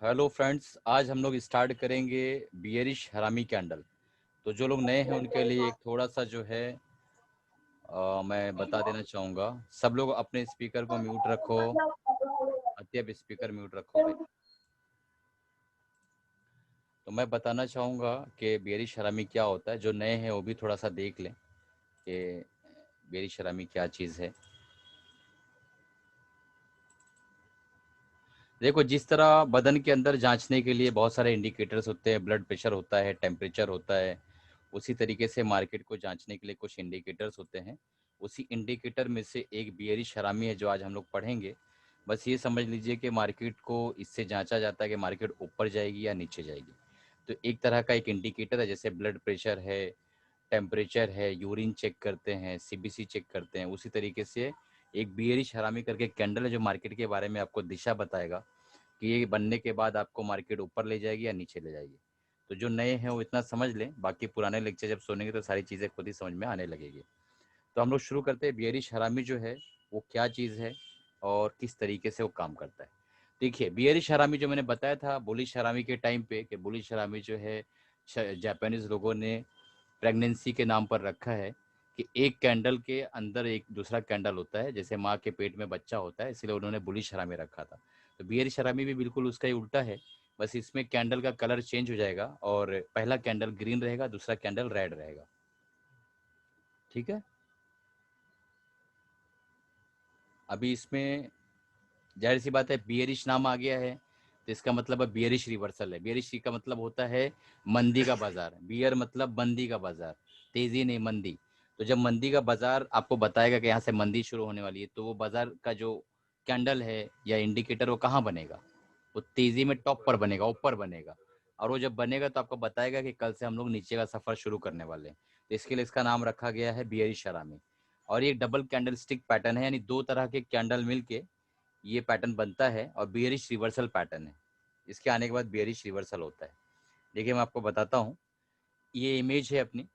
Hello friends, आज हम लोग स्टार्ट करेंगे बियरिश हरामी कैंडल। तो जो लोग नए हैं उनके लिए एक थोड़ा सा जो है मैं बता देना चाहूँगा। सब लोग अपने स्पीकर को म्यूट रखो। अत्यब स्पीकर म्यूट रखो भाई। तो मैं बताना चाहूँगा कि बियरिश हरामी क्या होता है। जो नए हैं वो भी थोड़ा सा देख लें कि बियरिश हरामी क्या चीज़ है। देखो, जिस तरह बदन के अंदर जांचने के लिए बहुत सारे इंडिकेटर्स होते हैं, ब्लड प्रेशर होता है, टेम्परेचर होता है, उसी तरीके से मार्केट को जांचने के लिए कुछ इंडिकेटर्स होते हैं। उसी इंडिकेटर में से एक बियरिश हरामी है जो आज हम लोग पढ़ेंगे। बस ये समझ लीजिए कि मार्केट को इससे जांचा जाता है कि मार्केट ऊपर जाएगी या नीचे जाएगी। तो एक तरह का एक इंडिकेटर है, जैसे ब्लड प्रेशर है, टेम्परेचर है, यूरिन चेक करते हैं, सीबीसी चेक करते हैं। उसी तरीके से एक बियरिश हरामी करके कैंडल है जो मार्केट के बारे में आपको दिशा बताएगा कि ये बनने के बाद आपको मार्केट ऊपर ले जाएगी या नीचे ले जाएगी। तो जो नए हैं वो इतना समझ लें, बाकी पुराने लेक्चर जब सुनेंगे तो सारी चीज़ें खुद ही समझ में आने लगेगी। तो हम लोग शुरू करते हैं। बियरिश हरामी जो है वो क्या चीज़ है और किस तरीके से वो काम करता है। देखिए, बियरिश हरामी जो मैंने बताया था बुलिश हरामी के टाइम पे, कि बुलिश हरामी जो है जापानीज लोगों ने प्रेगनेंसी के नाम पर रखा है कि एक कैंडल के अंदर एक दूसरा कैंडल होता है, जैसे माँ के पेट में बच्चा होता है, इसलिए उन्होंने बुलिश हरामी रखा था। तो बियरिश हरामी भी बिल्कुल उसका ही उल्टा है। बस इसमें कैंडल का कलर चेंज हो जाएगा और पहला कैंडल ग्रीन रहेगा, दूसरा कैंडल रेड रहेगा। ठीक है। अभी इसमें जाहिर सी बात है, बियरिश नाम आ गया है तो इसका मतलब है बियरिश रिवर्सल है। बियरिश का मतलब होता है मंदी का बाजार। बियर मतलब मंदी का बाजार, तेजी नहीं, मंदी। तो जब मंदी का बाजार आपको बताएगा कि यहाँ से मंदी शुरू होने वाली है, तो वो बाजार का जो कैंडल है या इंडिकेटर वो कहाँ बनेगा? वो तेजी में टॉप पर बनेगा, ऊपर बनेगा। और वो जब बनेगा तो आपको बताएगा कि कल से हम लोग नीचे का सफर शुरू करने वाले हैं। तो इसके लिए इसका नाम रखा गया है बियरिश हरामी। और ये डबल कैंडल स्टिक पैटर्न है, यानी दो तरह के कैंडल मिलके ये पैटर्न बनता है और बियरिश रिवर्सल पैटर्न है। इसके आने के बाद बियरिश रिवर्सल होता है। देखिए, मैं आपको बताता हूँ। ये इमेज है अपनी।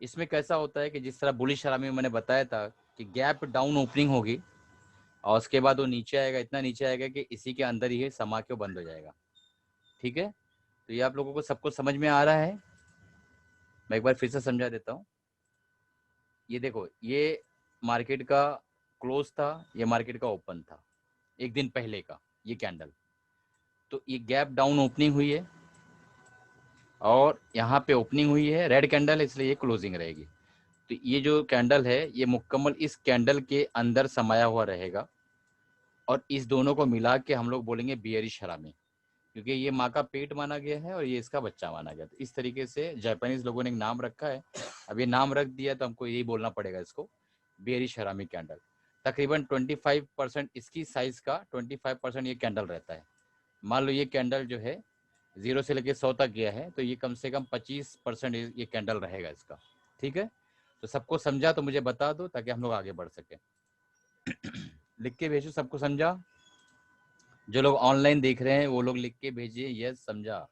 इसमें कैसा होता है कि जिस तरह बुलिश हरामी में मैंने बताया था कि गैप डाउन ओपनिंग होगी और उसके बाद वो नीचे आएगा, इतना नीचे आएगा कि इसी के अंदर ही समा के बंद हो जाएगा। ठीक है। तो ये आप लोगों को सबको समझ में आ रहा है? मैं एक बार फिर से समझा देता हूँ। ये देखो, ये मार्केट का क्लोज था, ये मार्केट का ओपन था एक दिन पहले का, ये कैंडल। तो ये गैप डाउन ओपनिंग हुई है और यहाँ पे ओपनिंग हुई है, रेड कैंडल है इसलिए ये क्लोजिंग रहेगी। तो ये जो कैंडल है ये मुकम्मल इस कैंडल के अंदर समाया हुआ रहेगा और इस दोनों को मिला के हम लोग बोलेंगे बियरिश हरामी, क्योंकि ये माँ का पेट माना गया है और ये इसका बच्चा माना गया। तो इस तरीके से जापानीज लोगों ने एक नाम रखा है। अब ये नाम रख दिया तो हमको यही बोलना पड़ेगा इसको, बियरिश हरामी कैंडल। तकरीबन 25% इसकी साइज का 25% ये कैंडल रहता है। मान लो ये कैंडल जो है 0 से लेकर 100 तक गया है, तो ये कम से कम 25% ये कैंडल रहेगा इसका। ठीक है। तो सबको समझा तो मुझे बता दो ताकि हम लोग आगे बढ़ सके। लिख के भेजो, सबको समझा? जो लोग ऑनलाइन देख रहे हैं वो लोग लिख के भेजिए यस समझा,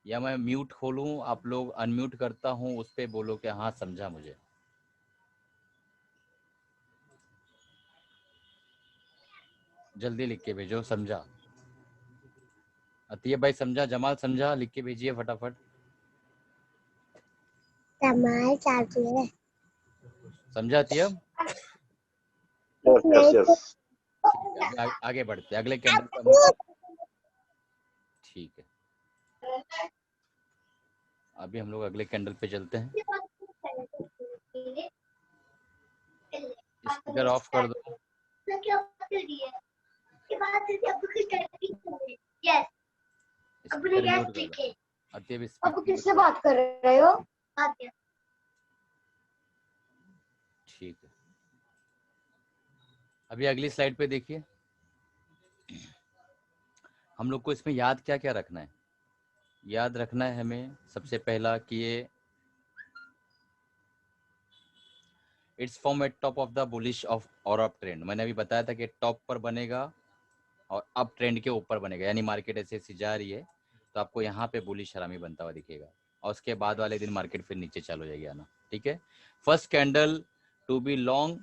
या मैं म्यूट खोलूं, आप लोग अनम्यूट करता हूं, उस पर बोलो कि हाँ समझा मुझे। जल्दी लिख के भेजो समझा। अतिय भाई समझा, जमाल समझा, लिख के भेजिए फटाफट। जमाल चाचू है। समझा अतियब? Yes yes. ठीक है, अभी आगे बढ़ते हैं अगले कैंडल पे हम लोग। ठीक है, अभी हम लोग अगले कैंडल पे चलते हैं। स्पीकर ऑफ कर दो। स्पीकर म्यूट कर दो। अतियब अब स्पीकर म्यूट किससे कर। बात कर रहे हो? ठीक है, अभी अगली स्लाइड पे देखिए। हम लोग को इसमें याद क्या क्या रखना है? याद रखना है हमें सबसे पहला कि ये it's form eight top of the bullish of और अप ट्रेंड। मैंने अभी बताया था कि टॉप पर बनेगा और अप ट्रेंड के ऊपर बनेगा, यानी मार्केट ऐसे ऐसे जा रही है तो आपको यहाँ पे बुलिश हरामी बनता हुआ दिखेगा और उसके बाद वाले दिन मार्केट फिर नीचे चालू हो जाएगी आना। ठीक है। First candle to be long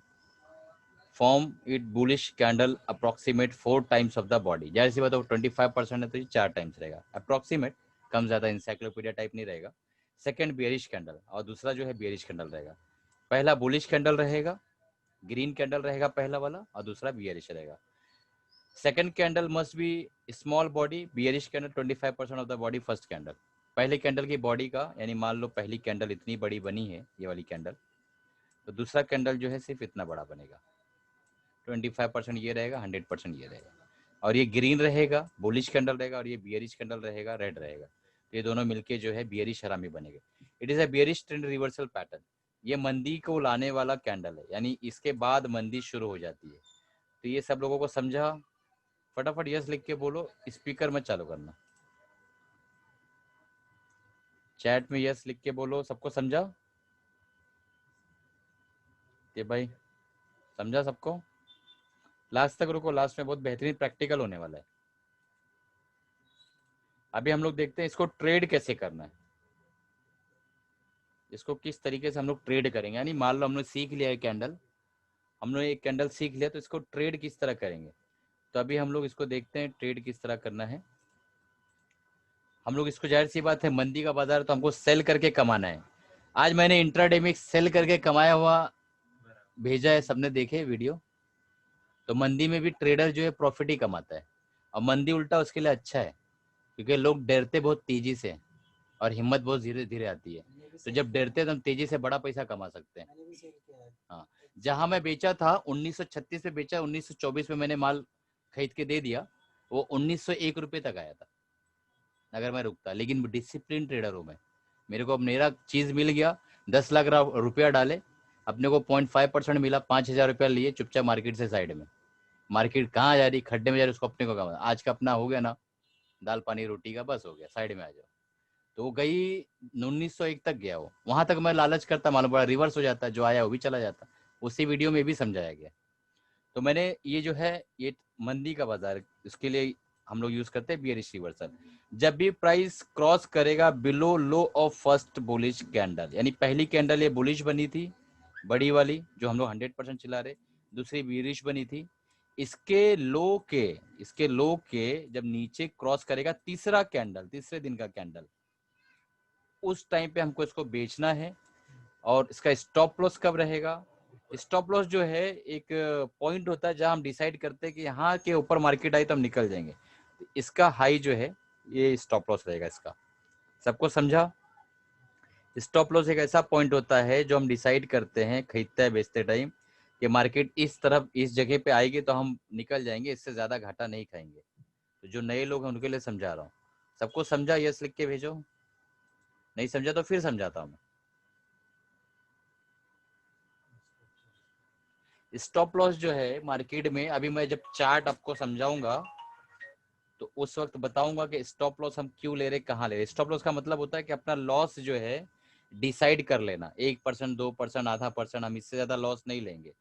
form it bullish candle approximate 4 times of the body. जाहिर सी बात है 25% है तो ये 4 टाइम्स रहेगा अप्रोक्सीमेट, कम ज्यादा इंसाइक्लोपीडिया टाइप नहीं रहेगा। सेकंड बियरिश कैंडल और दूसरा जो है बियरिश कैंडल रहेगा। पहला बुलिश कैंडल रहेगा, ग्रीन कैंडल रहेगा पहला वाला, और दूसरा बियरिश रहेगा। Second candle must be small body, bearish candle 25% of the body first candle. पहले कैंडल की बॉडी का, यानी मान लो पहली कैंडल इतनी बड़ी बनी है ये वाली कैंडल, तो दूसरा कैंडल जो है सिर्फ इतना बड़ा बनेगा। 25% ये रहेगा, 100% ये रहेगा। और ये ग्रीन रहेगा बुलिश कैंडल रहेगा, और ये बियरिश कैंडल रहेगा रेड रहेगा। तो ये दोनों मिलके जो है बियरिश हरामी बनेगा। It is a bearish trend reversal pattern. ये मंदी को लाने वाला कैंडल है, यानी इसके बाद मंदी शुरू हो जाती है। तो ये सब लोगों को समझा? फटाफट यस लिख के बोलो, स्पीकर मत चालू करना। चैट में यस लिख के बोलो, सबको समझा? ये भाई समझा सबको? लास्ट तक रुको, लास्ट में बहुत बेहतरीन प्रैक्टिकल होने वाला है। अभी हम लोग देखते हैं इसको ट्रेड कैसे करना है, इसको किस तरीके से हम लोग ट्रेड करेंगे। यानी मान लो हमने सीख लिया है कैंडल, हमने एक कैंडल सीख लिया, तो इसको ट्रेड किस तरह करेंगे। तो अभी हम लोग इसको देखते हैं ट्रेड किस तरह करना है। हम लोग इसको, जाहिर सी बात है मंदी का बाजार, तो हमको सेल करके कमाना है। आज मैंने इंट्राडे में सेल करके कमाया हुआ भेजा है, सबने देखे वीडियो। तो मंदी में भी ट्रेडर जो है प्रॉफिट ही कमाता है, और मंदी उल्टा उसके लिए अच्छा है, क्योंकि लोग डरते बहुत तेजी से और हिम्मत बहुत धीरे धीरे आती है। तो जब डरते हैं तो हम तेजी से बड़ा पैसा कमा सकते हैं। हाँ, जहां मैं बेचा था 1936 में बेचा, 1924 में मैंने माल खरीद के दे दिया, वो 1901 रुपए तक आया था अगर मैं रुकता। लेकिन डिसिप्लिन ट्रेडर हूँ मैं, मेरे को अब मेरा चीज मिल गया, 10 लाख रुपया डाले, अपने को 0.5% मिला, 5,000 रुपया लिए चुपचाप मार्केट से साइड में। मार्केट कहाँ जा रही, खड्डे में जा रही, उसको अपने को कमा। आज का अपना हो गया ना, दाल पानी रोटी का, बस हो गया, साइड में आ जाओ। तो वो गई 1901 तक गया, वो वहां तक मैं लालच करता, मालूम पड़ा रिवर्स हो जाता, जो आया वो भी चला जाता। उसी वीडियो में भी समझाया गया। तो मैंने ये जो है ये मंदी का बाजार, इसके लिए हम लोग यूज करते हैं बियरिश रिवर्सल। जब भी प्राइस क्रॉस करेगा below low of first bullish candle, यानी पहली कैंडल ये बुलिश बनी थी बड़ी वाली जो हम लोग 100% चला रहे, दूसरी बियरिश बनी थी, इसके लो के जब नीचे क्रॉस करेगा तीसरा कैंडल, तीसरे दिन का कैंडल, उस टाइम पे हमको इसको बेचना है। और इसका स्टॉप लॉस कब रहेगा? स्टॉप लॉस जो है एक पॉइंट होता है जहां हम डिसाइड करते हैं कि यहाँ के ऊपर मार्केट आई तो हम निकल जाएंगे। इसका हाई जो है ये स्टॉप लॉस रहेगा इसका। सबको समझा? स्टॉप लॉस एक ऐसा पॉइंट होता है जो हम डिसाइड करते हैं खरीदते हैं बेचते टाइम कि मार्केट इस तरफ इस जगह पे आएगी तो हम निकल जाएंगे, इससे ज्यादा घाटा नहीं खाएंगे। तो जो नए लोग हैं उनके लिए समझा रहा हूँ। सबको समझा? यस लिख के भेजो, नहीं समझा तो फिर समझाता हूँ। स्टॉप लॉस जो है मार्केट में, अभी मैं जब चार्ट आपको समझाऊंगा तो उस वक्त बताऊंगा कि स्टॉप लॉस हम क्यों ले रहे, कहाँ ले रहे। स्टॉप लॉस का मतलब होता है कि अपना लॉस जो है डिसाइड कर लेना, 1%, 2%, आधा परसेंट, हम इससे ज्यादा लॉस नहीं लेंगे।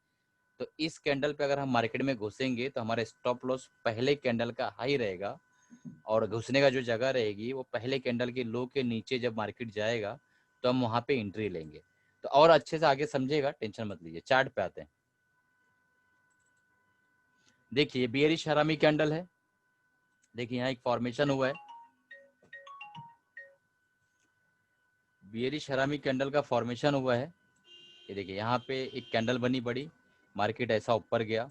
तो इस कैंडल पे अगर हम मार्केट में घुसेंगे तो हमारा स्टॉप लॉस पहले कैंडल का हाई रहेगा, और घुसने का जो जगह रहेगी वो पहले कैंडल के लो के नीचे जब मार्केट जाएगा तो हम वहां पे एंट्री लेंगे। तो और अच्छे से आगे समझेगा, टेंशन मत लीजिए। चार्ट पे आते हैं। देखिए बियरिश हरामी कैंडल है, देखिए यहाँ एक फॉर्मेशन हुआ है, बियरिश हरामी कैंडल का फॉर्मेशन हुआ है। ये देखिए यहाँ पे एक कैंडल बनी बड़ी, मार्केट ऐसा ऊपर गया,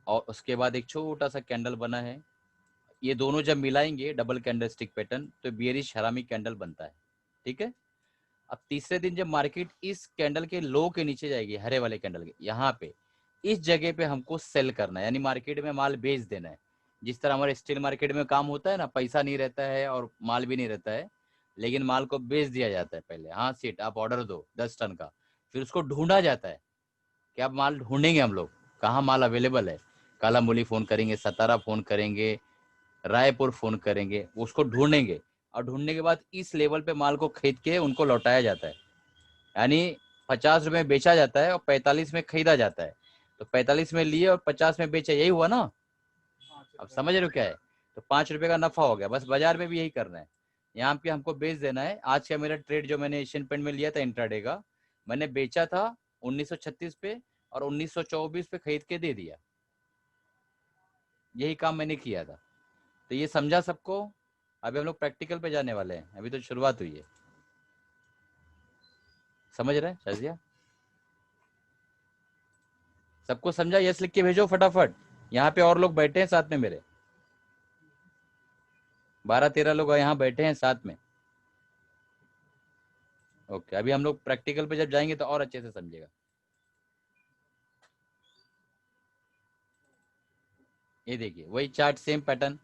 और उसके बाद एक छोटा सा कैंडल बना है। ये दोनों जब मिलाएंगे डबल कैंडल स्टिक पैटर्न तो बियरिश हरामी कैंडल बनता है। ठीक है। अब तीसरे दिन जब मार्केट इस कैंडल के लो के नीचे जाएगी, हरे वाले कैंडल के यहाँ पे, इस जगह पे हमको सेल करना है, यानी मार्केट में माल बेच देना है। जिस तरह हमारे स्टील मार्केट में काम होता है ना, पैसा नहीं रहता है और माल भी नहीं रहता है, लेकिन माल को बेच दिया जाता है पहले। हाँ सीट आप ऑर्डर दो 10 टन का, फिर उसको ढूंढा जाता है कि अब माल ढूंढेंगे हम लोग, कहाँ माल अवेलेबल है। काला मूली फोन करेंगे, सतारा फोन करेंगे, रायपुर फोन करेंगे, उसको ढूंढेंगे, और ढूंढने के बाद इस लेवल पे माल को खरीद के उनको लौटाया जाता है। यानी 50 रुपए में बेचा जाता है और 45 में खरीदा जाता है। तो 45 में लिए और 50 में बेचा, यही हुआ ना? अब समझ रहे हो क्या है? तो 5 रुपए का नफा हो गया। बस बाजार में भी यही करना है, यहाँ पे हमको बेच देना है। आज का मेरा ट्रेड जो मैंने एशियन पेंट में लिया था इंट्राडे का, मैंने बेचा था 1936 पे, और 1924 पे खरीद के दे दिया। यही काम मैंने किया था। तो ये समझा सबको? अभी हम लोग प्रैक्टिकल पे जाने वाले हैं, अभी तो शुरुआत हुई है। समझ रहे हैं शाजिया? सबको समझा? यस लिख के भेजो फटाफट। यहाँ पे और लोग बैठे हैं साथ में मेरे, 12-13 लोग यहाँ बैठे हैं साथ में। ओके, अभी हम लोग प्रैक्टिकल पे जब जाएंगे तो और अच्छे से समझेगा। ये देखिए वही चार्ट, सेम पैटर्न।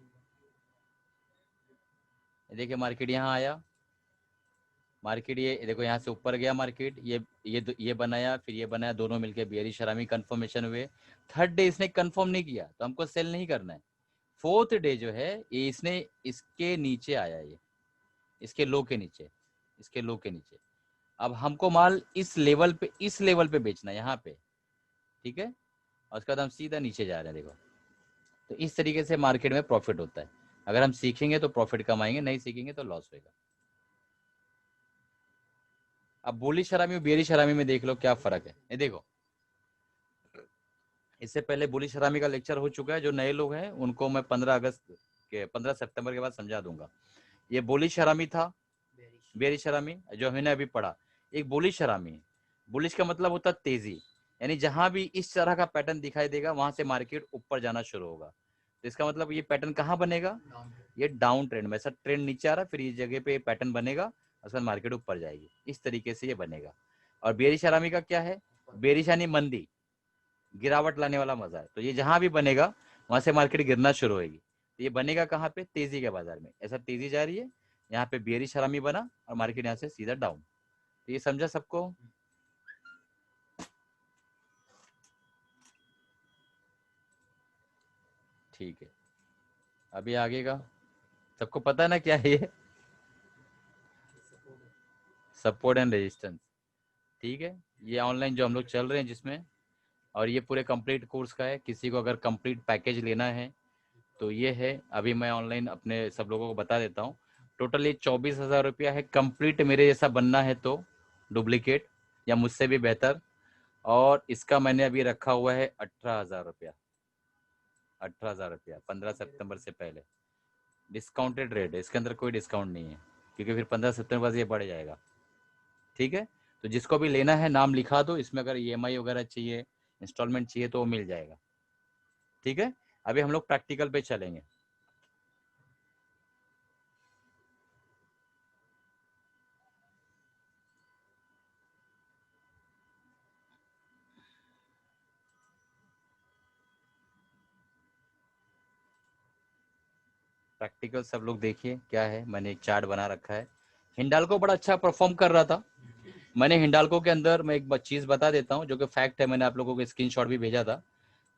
देखिए मार्केट यहाँ आया, मार्केट ये देखो यहाँ से ऊपर गया मार्केट, ये बनाया, फिर ये बनाया, दोनों मिलके बेयरिश हरामी कंफर्मेशन हुए। थर्ड डे इसने कंफर्म नहीं किया तो हमको सेल नहीं करना है। फोर्थ डे जो है ये इसने इसके नीचे आया, ये इसके लो के नीचे, इसके लो के नीचे। अब हमको माल इस लेवल पे, इस लेवल पे बेचना है यहाँ पे, ठीक है। और उसके बाद हम सीधा नीचे जा रहे हैं, देखो। तो इस तरीके से मार्केट में प्रॉफिट होता है। अगर हम सीखेंगे तो प्रॉफिट कमाएंगे, नहीं सीखेंगे तो लॉस होगा। अब बुलिश हरामी और बेयरिश हरामी में देख लो क्या फर्क है। ये देखो, इससे पहले बुलिश हरामी का लेक्चर हो चुका है। जो नए लोग हैं उनको मैं 15 सितंबर के बाद समझा दूंगा। ये बुलिश हरामी था, बेयरिश हरामी जो हमने अभी पढ़ा। एक बुलिश हरामी है। बुलिश का मतलब होता है तेजी, यानी जहां भी इस तरह का पैटर्न दिखाई देगा वहां से मार्केट ऊपर जाना शुरू होगा। तो इसका मतलब ये पैटर्न कहाँ बनेगा? ये डाउन ट्रेंड में, ऐसा ट्रेंड नीचे आ रहा है, फिर इस जगह पे पैटर्न बनेगा, उसके बाद मार्केट ऊपर जाएगी। इस तरीके से ये बनेगा। और बेरिश हरामी का क्या है? बेरिश यानी मंदी, गिरावट लाने वाला मजा है। तो ये जहां भी बनेगा वहां से मार्केट गिरना शुरू होगी। तो ये बनेगा कहाँ पे? तेजी के बाजार में। ऐसा तेजी जा रही है, यहाँ पे बेरिश हरामी बना और मार्केट यहाँ से सीधा डाउन। तो ये समझा सबको? ठीक है, अभी आगे का सबको पता है ना क्या है ये? सपोर्ट एंड रेजिस्टेंस, ठीक है। ये ऑनलाइन जो हम लोग चल रहे हैं जिसमें, और ये पूरे कंप्लीट कोर्स का है। किसी को अगर कंप्लीट पैकेज लेना है तो ये है। अभी मैं ऑनलाइन अपने सब लोगों को बता देता हूँ। टोटल ये 24,000 रुपया है। कंप्लीट मेरे जैसा बनना है तो डुप्लीकेट या मुझसे भी बेहतर। और इसका मैंने अभी रखा हुआ है 18,000 रुपया। 18,000 रुपया 15 सितंबर से पहले डिस्काउंटेड रेट है, इसके अंदर कोई डिस्काउंट नहीं है, क्योंकि फिर 15 सितंबर बाद ये बढ़ जाएगा। ठीक है, तो जिसको भी लेना है नाम लिखा दो। इसमें अगर ईएमआई वगैरह चाहिए, इंस्टॉलमेंट चाहिए तो वो मिल जाएगा। ठीक है, अभी हम लोग प्रैक्टिकल पे चलेंगे। प्रैक्टिकल सब लोग देखिए क्या है। मैंने एक चार्ट बना रखा है। हिंडाल्को बड़ा अच्छा परफॉर्म कर रहा था। मैंने हिंडाल्को के अंदर, मैं एक चीज बता देता हूँ जो कि फैक्ट है, मैंने आप लोगों को स्क्रीनशॉट भी भेजा था।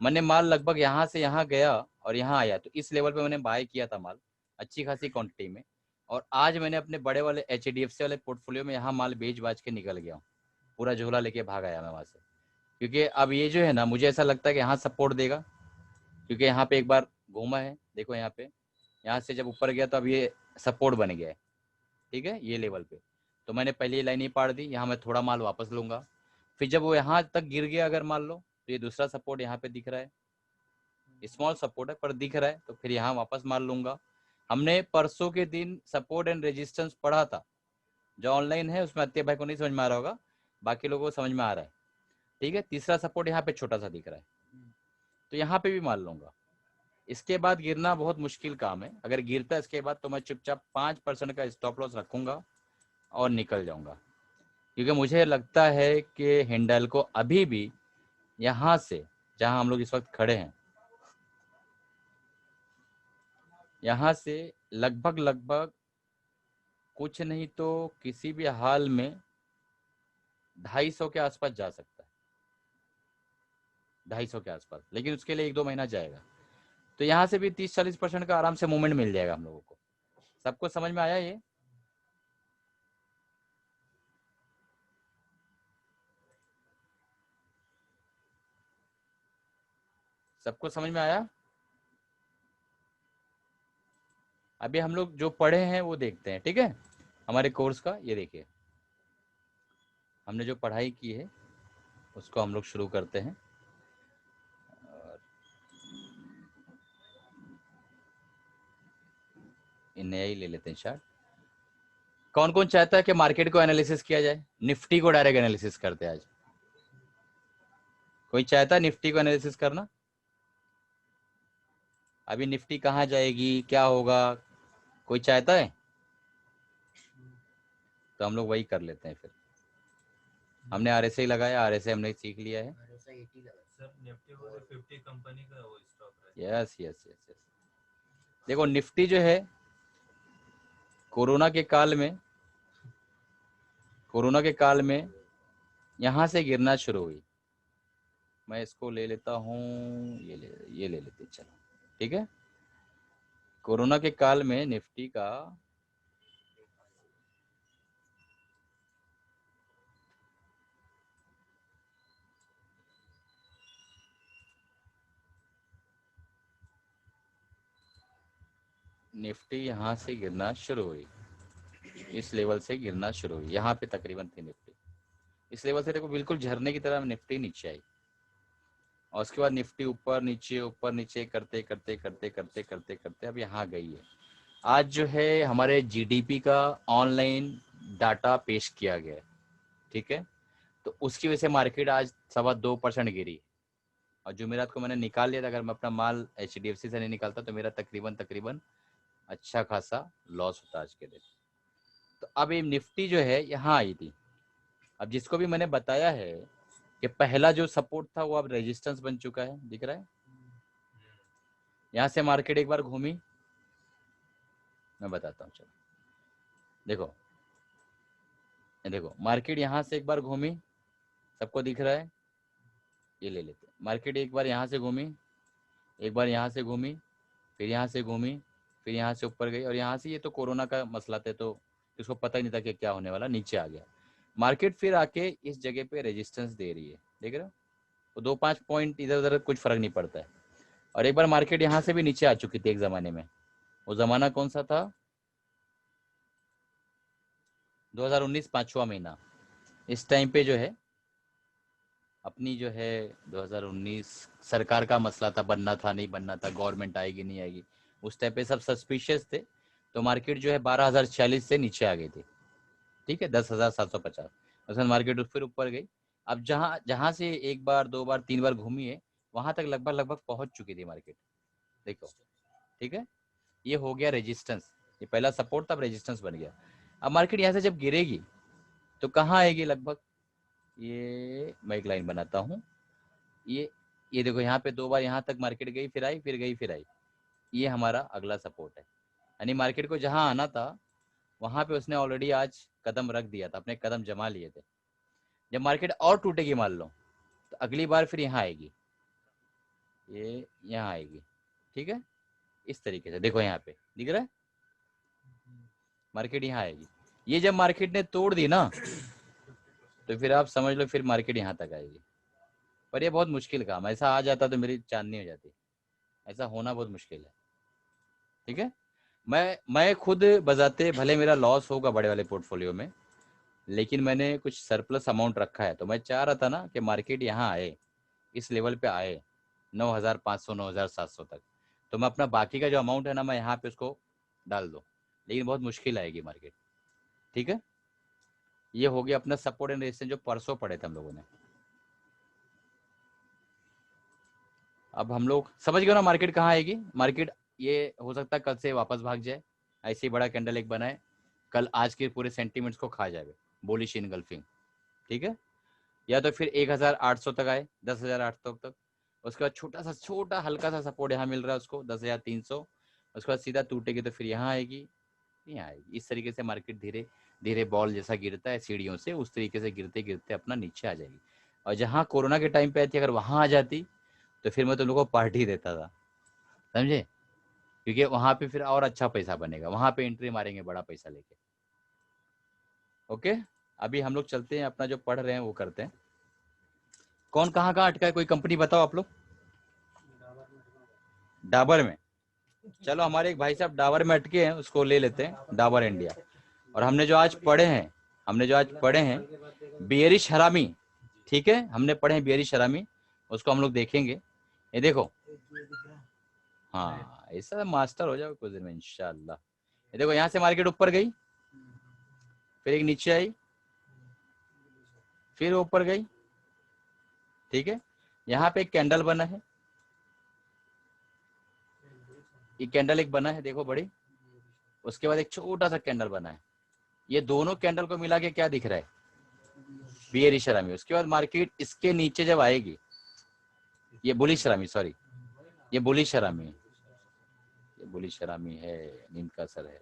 मैंने माल लगभग यहाँ से यहाँ गया और यहाँ आया, तो इस लेवल पे मैंने बाय किया था माल अच्छी खासी क्वांटिटी में। और आज मैंने अपने बड़े वाले HDFC वाले पोर्टफोलियो में यहाँ माल बेच बाज के निकल गया हूँ। पूरा झोला लेके भाग आया मैं वहां से। क्योंकि अब ये जो है ना, मुझे ऐसा लगता है कि यहाँ सपोर्ट देगा, क्योंकि यहाँ पे एक बार घूमा है, देखो यहाँ पे, यहाँ से जब ऊपर गया तो अब ये सपोर्ट बन गया है। ठीक है, ये लेवल पे। तो मैंने पहले ये लाइन ही पाड़ दी, यहाँ मैं थोड़ा माल वापस लूंगा। फिर जब वो यहाँ तक गिर गया अगर मान लो, तो ये दूसरा सपोर्ट यहाँ पे दिख रहा है, स्मॉल सपोर्ट है पर दिख रहा है, तो फिर यहाँ वापस मार लूंगा। हमने परसों के दिन सपोर्ट एंड रेजिस्टेंस पढ़ा था, जो ऑनलाइन है उसमें अत्य भाई को नहीं समझ में आ रहा होगा, बाकी लोगों को समझ में आ रहा है। ठीक है, तीसरा सपोर्ट यहाँ पे छोटा सा दिख रहा है, तो यहाँ पे भी मार लूंगा। इसके बाद गिरना बहुत मुश्किल काम है। अगर गिरता है इसके बाद तो मैं चुपचाप 5% का स्टॉप लॉस रखूंगा और निकल जाऊंगा। क्योंकि मुझे लगता है कि हिंडल को अभी भी यहाँ से, जहां हम लोग इस वक्त खड़े हैं, यहाँ से लगभग लगभग कुछ नहीं तो किसी भी हाल में 250 के आसपास जा सकता है। 250 के आसपास, लेकिन उसके लिए 1-2 महीना जाएगा। तो यहाँ से भी 30-40% का आराम से मूवमेंट मिल जाएगा हम लोगों को। सबको समझ में आया ये? सबको समझ में आया? अभी हम लोग जो पढ़े हैं वो देखते हैं, ठीक है। हमारे कोर्स का ये देखिए, हमने जो पढ़ाई की है उसको हम लोग शुरू करते हैं। नया ही ले लेते हैं चार्ट। कौन कौन चाहता है कि मार्केट को एनालिसिस किया जाए? निफ्टी को डायरेक्ट एनालिसिस करते हैं आज। कोई चाहता है निफ्टी को एनालिसिस करना? अभी निफ्टी कहाँ जाएगी, क्या होगा, कोई चाहता है? तो हम लोग वही कर लेते हैं फिर। हमने आरएसआई लगाया, आरएसआई हमने सीख लिया है। Yes yes yes yes. देखो निफ्टी जो है कोरोना के काल में यहां से गिरना शुरू हुई। मैं इसको ले लेता हूँ, ये ले लेते, चलो ठीक है। कोरोना के काल में निफ्टी का निफ्टी यहां से गिरना शुरू हुई, इस लेवल से गिरना शुरू हुई, यहाँ पे तकरीबन थी निफ्टी। इस लेवल से देखो बिल्कुल झरने की तरह निफ्टी नीचे आई, और उसके बाद निफ्टी ऊपर नीचे करते करते करते करते करते करते अब यहाँ गई है। आज जो है हमारे जीडीपी का ऑनलाइन डाटा पेश किया गया है, ठीक है। तो उसकी वजह से मार्केट आज 2.25% गिरी। और जुमेरात को मैंने निकाल लिया था, अगर मैं अपना माल HDFC से नहीं निकालता तो मेरा तकरीबन तकरीबन अच्छा खासा लॉस होता आज के दिन। तो अब ये निफ्टी जो है यहाँ आई थी। अब जिसको भी मैंने बताया है कि पहला जो सपोर्ट था वो अब रेजिस्टेंस बन चुका है, दिख रहा है। यहाँ से मार्केट एक बार घूमी, मैं बताता हूँ, चलो देखो, देखो मार्केट यहाँ से एक बार घूमी, सबको दिख रहा है, ये ले लेते हैं। मार्केट एक बार यहाँ से घूमी, एक बार यहाँ से घूमी, फिर यहाँ से घूमी, फिर यहाँ से ऊपर गई, और यहाँ से, ये तो कोरोना का मसला था तो इसको पता ही नहीं था कि क्या होने वाला, नीचे आ गया मार्केट। फिर आके इस जगह पे रेजिस्टेंस दे रही है, देख रहे हो, तो 2-5 पॉइंट इधर उधर कुछ फर्क नहीं पड़ता है। और एक बार मार्केट यहाँ से भी नीचे आ चुकी थी एक जमाने में, वो जमाना कौन सा था, 2019 5वां महीना। इस टाइम पे जो है अपनी जो है 2019 सरकार का मसला था, बनना था नहीं बनना था, गवर्नमेंट आएगी नहीं आएगी, उस टाइम पे सब सस्पिशियस थे। तो मार्केट जो है 12,046 से नीचे आ गई थी, ठीक है, 10,750। उसमें मार्केट फिर ऊपर गई। अब जहां जहां से एक बार, दो बार, तीन बार घूमी है, वहां तक लगभग लगभग पहुंच चुकी थी मार्केट, देखो, ठीक है। ये हो गया रेजिस्टेंस, ये पहला सपोर्ट था, अब रेजिस्टेंस बन गया। अब मार्केट यहाँ से जब गिरेगी तो कहाँ आएगी, लगभग ये मैं एक लाइन बनाता हूँ, ये देखो यहाँ पे 2 बार यहाँ तक मार्केट गई, फिर आई, फिर गई, फिर आई, ये हमारा अगला सपोर्ट है। यानी मार्केट को जहां आना था वहां पे उसने ऑलरेडी आज कदम रख दिया था, अपने कदम जमा लिए थे। जब मार्केट और टूटेगी मान लो, तो अगली बार फिर यहाँ आएगी, ये यहाँ आएगी, ठीक है। इस तरीके से देखो यहाँ पे दिख रहा है, मार्केट यहाँ आएगी। ये जब मार्केट ने तोड़ दी ना, तो फिर आप समझ लो फिर मार्केट यहाँ तक आएगी। पर ये बहुत मुश्किल काम, ऐसा आ जाता तो मेरी चांदनी हो जाती, ऐसा होना बहुत मुश्किल है, ठीक है। मैं खुद बजाते भले मेरा लॉस होगा बड़े वाले पोर्टफोलियो में, लेकिन मैंने कुछ सरप्लस अमाउंट रखा है, तो मैं चाह रहा था ना कि मार्केट यहाँ आए, इस लेवल पे आए 9,500 9,700 तक, तो मैं अपना बाकी का जो अमाउंट है ना मैं यहाँ पे उसको डाल दूँ, लेकिन बहुत मुश्किल आएगी मार्केट, ठीक है। ये हो गया अपना सपोर्ट एंड रेजिस्टेंस जो परसों पढ़े थे हम लोगों ने। अब हम लोग समझ गए ना मार्केट कहाँ आएगी। मार्केट ये हो सकता है कल से वापस भाग जाए, ऐसे ही बड़ा कैंडल एक बनाए, कल आज के पूरे सेंटीमेंट्स को खा जाए, बुलिश इनगल्फिंग, ठीक है। या तो फिर 1,800 तक आए, 10,800 तक, उसके बाद छोटा हल्का सा सपोर्ट यहाँ मिल रहा है उसको 10,300, उसके बाद सीधा टूटेगी तो फिर यहाँ आएगी, यहाँ आएगी। इस तरीके से मार्केट धीरे धीरे बॉल जैसा गिरता है सीढ़ियों से, उस तरीके से गिरते गिरते अपना नीचे आ जाएगी। और जहाँ कोरोना के टाइम पे आई थी, अगर वहां आ जाती तो फिर मैं तुम लोगों को पार्टी देता था, समझे, क्योंकि वहां पे फिर और अच्छा पैसा बनेगा, वहां पे एंट्री मारेंगे बड़ा पैसा लेके। ओके, अभी हम लोग चलते हैं, अपना जो पढ़ रहे हैं वो करते हैं। कौन कहाँ कहाँ अटका है, कोई कंपनी बताओ आप लोग। डाबर में, चलो हमारे एक भाई साहब डाबर में अटके हैं, उसको ले लेते हैं, डाबर इंडिया। और हमने जो आज पढ़े हैं बियरिश हरामी, ठीक है, हमने पढ़े हैं बियरिश हरामी, उसको हम लोग देखेंगे। ये देखो, हाँ ऐसा मास्टर हो जाओ कुछ दिन में इंशाल्लाह। देखो यहाँ से मार्केट ऊपर गई, फिर एक नीचे आई, फिर ऊपर गई, ठीक है। यहाँ पे एक कैंडल बना है, ये कैंडल एक बना है देखो बड़ी, उसके बाद एक छोटा सा कैंडल बना है। ये दोनों कैंडल को मिला के क्या दिख रहा है, बियरिश हरामी। उसके बाद मार्केट इसके नीचे जब आएगी, ये बुलिश हरामी, सॉरी ये बुलिश हरामी है, ये बुलिश हरामी है, नींद का असर है।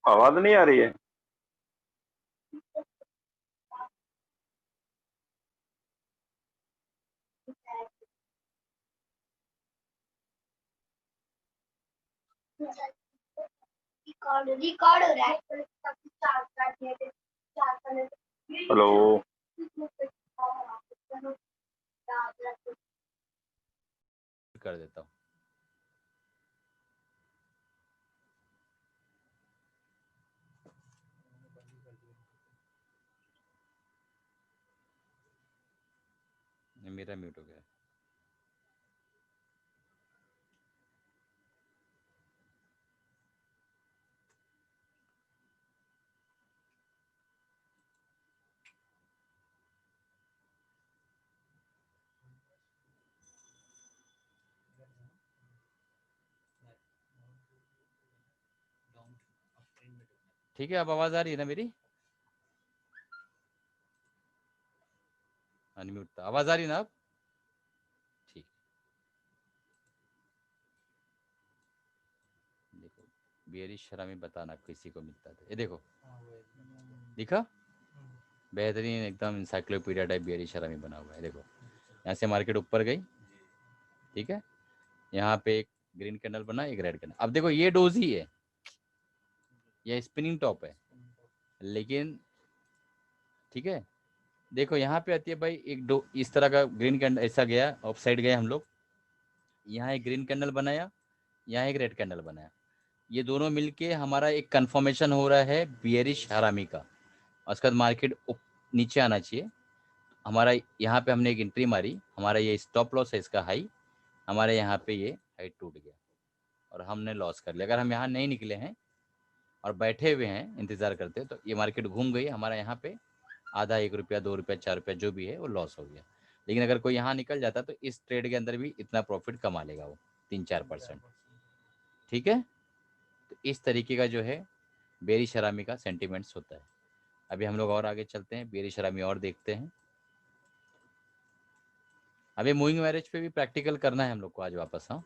आवाज नहीं आ रही है। रिकॉर्ड हो रहा है। हेलो। कर देता हूँ। मेरा म्यूट हो गया। ठीक है, अब आवाज आ रही है ना मेरी? अनम्यूट था, आवाज आ रही है ना अब? ठीक। देखो बियरिश हरामी बताना किसी को मिलता था, ये देखो दिखा, बेहतरीन एकदम इंसाइक्लोपीडिया टाइप बियरिश हरामी बना हुआ है। देखो यहाँ से मार्केट ऊपर गई, ठीक है, यहाँ पे एक ग्रीन कैंडल बना, एक रेड कैंडल। अब देखो ये डोज ही है, ये स्पिनिंग टॉप है, लेकिन ठीक है। देखो यहाँ पे आती है भाई एक डो, इस तरह का ग्रीन कैंडल ऐसा गया, ऑफ साइड गए हम लोग, यहाँ एक ग्रीन कैंडल बनाया, यहाँ एक रेड कैंडल बनाया। ये दोनों मिलके हमारा एक कंफर्मेशन हो रहा है बियरिश हरामी का। उसके बाद मार्केट नीचे आना चाहिए हमारा। यहाँ पे हमने एक एंट्री मारी, हमारा ये स्टॉप लॉस है इसका हाई, हमारे यहाँ पे ये हाई टूट गया। और हमने लॉस कर लिया। अगर हम यहाँ नहीं निकले हैं और बैठे हुए हैं इंतजार करते तो ये मार्केट घूम गई, हमारा यहाँ पे आधा 1 रुपया 2 रुपया 4 रुपया जो भी है वो लॉस हो गया। लेकिन अगर कोई यहाँ निकल जाता तो इस ट्रेड के अंदर भी इतना प्रॉफिट कमा लेगा वो 3-4%। ठीक है, तो इस तरीके का जो है बेरिश हरामी का सेंटिमेंट्स होता है। अभी हम लोग और आगे चलते हैं, बेरिश हरामी और देखते हैं। अभी मूविंग एवरेज पे भी प्रैक्टिकल करना है हम लोग को आज वापस। हाँ,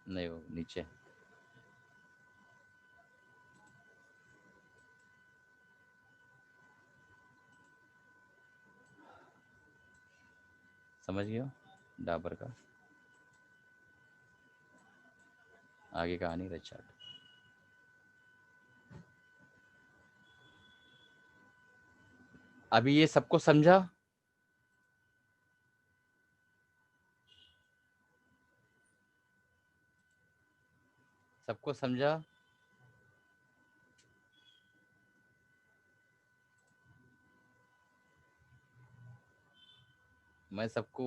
नहीं वो नीचे समझ गए हो, डाबर का आगे का आ नहीं रहा चार्ट। अभी ये सबको समझा? सबको समझा? मैं सबको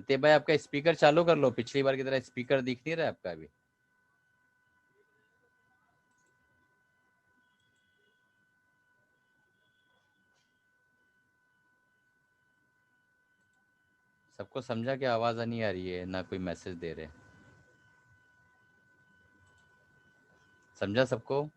ते भाई आपका स्पीकर चालू कर लो, पिछली बार की तरह स्पीकर दिख नहीं रहा है आपका अभी। सबको समझा कि आवाज़ नहीं आ रही है, ना कोई मैसेज दे रहे? समझा सबको?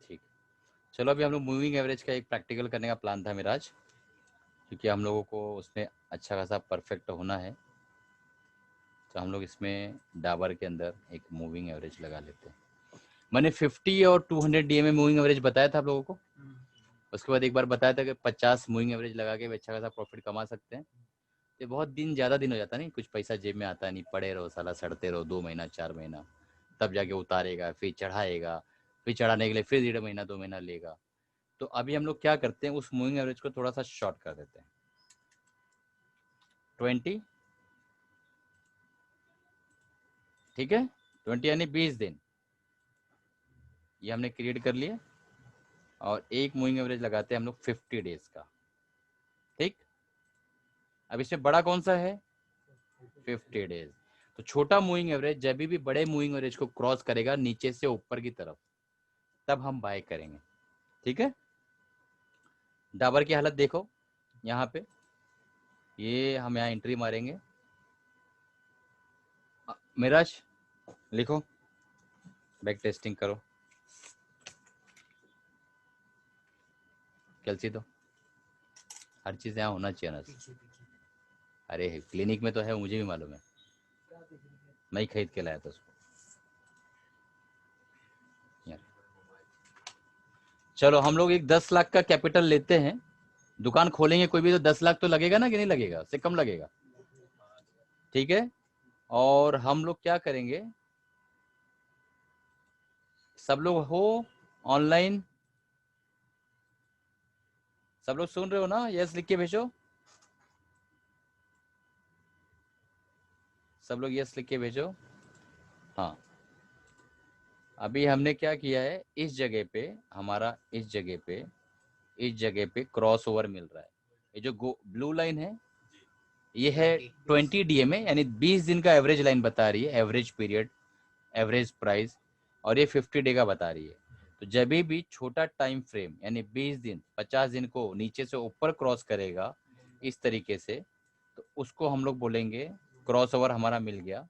ठीक, चलो अभी हम लोग मूविंग एवरेज का एक प्रैक्टिकल करने का प्लान था मेरा आज, क्योंकि हम लोगों को उसमें अच्छा खासा परफेक्ट होना है। तो हम लोग इसमें डाबर के अंदर एक मूविंग एवरेज लगा लेते हैं। मैंने 50 और 200 डीएमए मूविंग एवरेज बताया था आप लोगों को। उसके बाद एक बार बताया था कि 50 मूविंग एवरेज लगा के भी अच्छा खासा प्रॉफिट कमा सकते हैं। ये बहुत दिन ज़्यादा दिन हो जाता नहीं, कुछ पैसा जेब में आता नहीं, पड़े रहो साला, सड़ते रहो 2 महीना 4 महीना, तब जाके उतारेगा, फिर चढ़ाएगा, फिर चढ़ाने के लिए फिर 1.5 महीना 2 महीना लेगा। तो अभी हम लोग क्या करते हैं, उस मूविंग एवरेज को थोड़ा सा शॉर्ट कर देते हैं। 20, ठीक है, 20 यानी 20 दिन ये हमने क्रिएट कर लिए। और एक मूविंग एवरेज लगाते हैं हम लोग 50 डेज का। ठीक, अब इसमें बड़ा कौन सा है? 50 डेज। तो छोटा मूविंग एवरेज जब भी बड़े मूविंग एवरेज को क्रॉस करेगा नीचे से ऊपर की तरफ, तब हम बाय करेंगे। ठीक है, डाबर की हालत देखो यहाँ पे, ये हम यहाँ एंट्री मारेंगे। मिराज लिखो, बैक टेस्टिंग करो, कैलसी दो, हर चीज़ यहाँ होना चाहिए ना। अरे क्लिनिक में तो है, मुझे भी मालूम है, मैं ही खरीद के लाया था उसको यार। चलो हम लोग एक 10 लाख का कैपिटल लेते हैं, दुकान खोलेंगे कोई भी तो 10 लाख तो लगेगा ना, कि नहीं लगेगा? उससे कम लगेगा। ठीक है, और हम लोग क्या करेंगे, सब लोग हो ऑनलाइन? सब लोग सुन रहे हो ना? यस लिख के भेजो, सब लोग यस लिख के भेजो। हाँ, अभी हमने क्या किया है, इस जगह पे हमारा, इस जगह पे क्रॉस ओवर मिल रहा है। ये जो ब्लू लाइन है ये है 20 डीएमए, यानी 20 दिन का एवरेज लाइन बता रही है, एवरेज पीरियड, एवरेज प्राइस। और ये 50 डे का बता रही है। तो जब भी छोटा टाइम फ्रेम यानी 20 दिन 50 दिन को नीचे से ऊपर क्रॉस करेगा इस तरीके से, तो उसको हम लोग बोलेंगे क्रॉस ओवर हमारा मिल गया।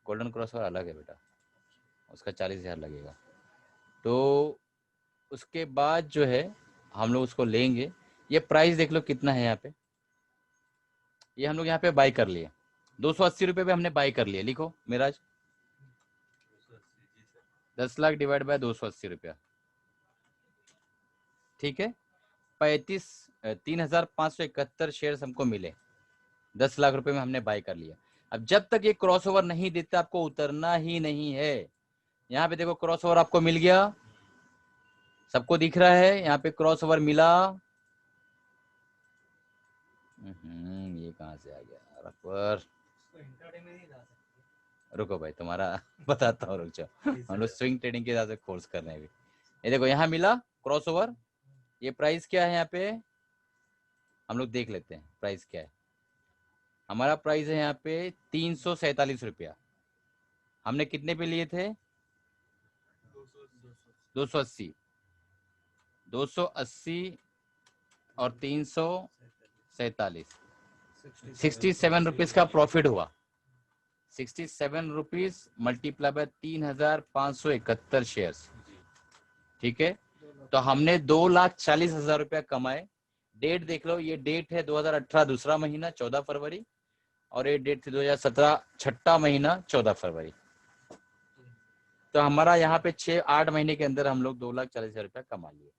गोल्डन क्रॉस ओवर अलग है बेटा, उसका 40,000 लगेगा। तो उसके बाद जो है हम लोग उसको लेंगे। ये प्राइस देख लो कितना है यहाँ पे, ये हम लोग यहाँ पे बाई कर लिए 280 रुपये पे हमने बाई कर लिया। लिखो मिराज, 10 लाख डिवाइड बाय 280 रुपया। ठीक है, 3,571 शेयर हमको मिले, 10 लाख रुपए में हमने बाय कर लिया। अब जब तक ये क्रॉसओवर नहीं देता आपको उतरना ही नहीं है। यहाँ पे देखो क्रॉसओवर आपको मिल गया, सबको दिख रहा है यहाँ पे क्रॉसओवर मिला। ये कहाँ से आ गया पर, रुको भाई तुम्हारा बताता हूँ, रुक जाओ। हम लोग स्विंग ट्रेडिंग के हिसाब से कोर्स कर रहे हैं अभी। ये देखो यहाँ मिला क्रॉसओवर, ये प्राइस क्या है यहाँ पे हम लोग देख लेते हैं प्राइस क्या है। हमारा प्राइस है यहाँ पे 347 रुपया। हमने कितने पे लिए थे? 280, 280 और 347, 67 रुपीज का प्रॉफिट हुआ। 67 रुपीज मल्टीप्लाई बाय 3,571 शेयर्स, ठीक है। तो हमने 2,40,000 रुपया कमाए। डेट देख लो, ये डेट है 2018 दूसरा महीना 14 फरवरी और ये डेट थी 2017 छठा महीना 14 फरवरी। तो हमारा यहाँ पे 6-8 महीने के अंदर हम लोग 2,40,000 रुपया कमा लिए।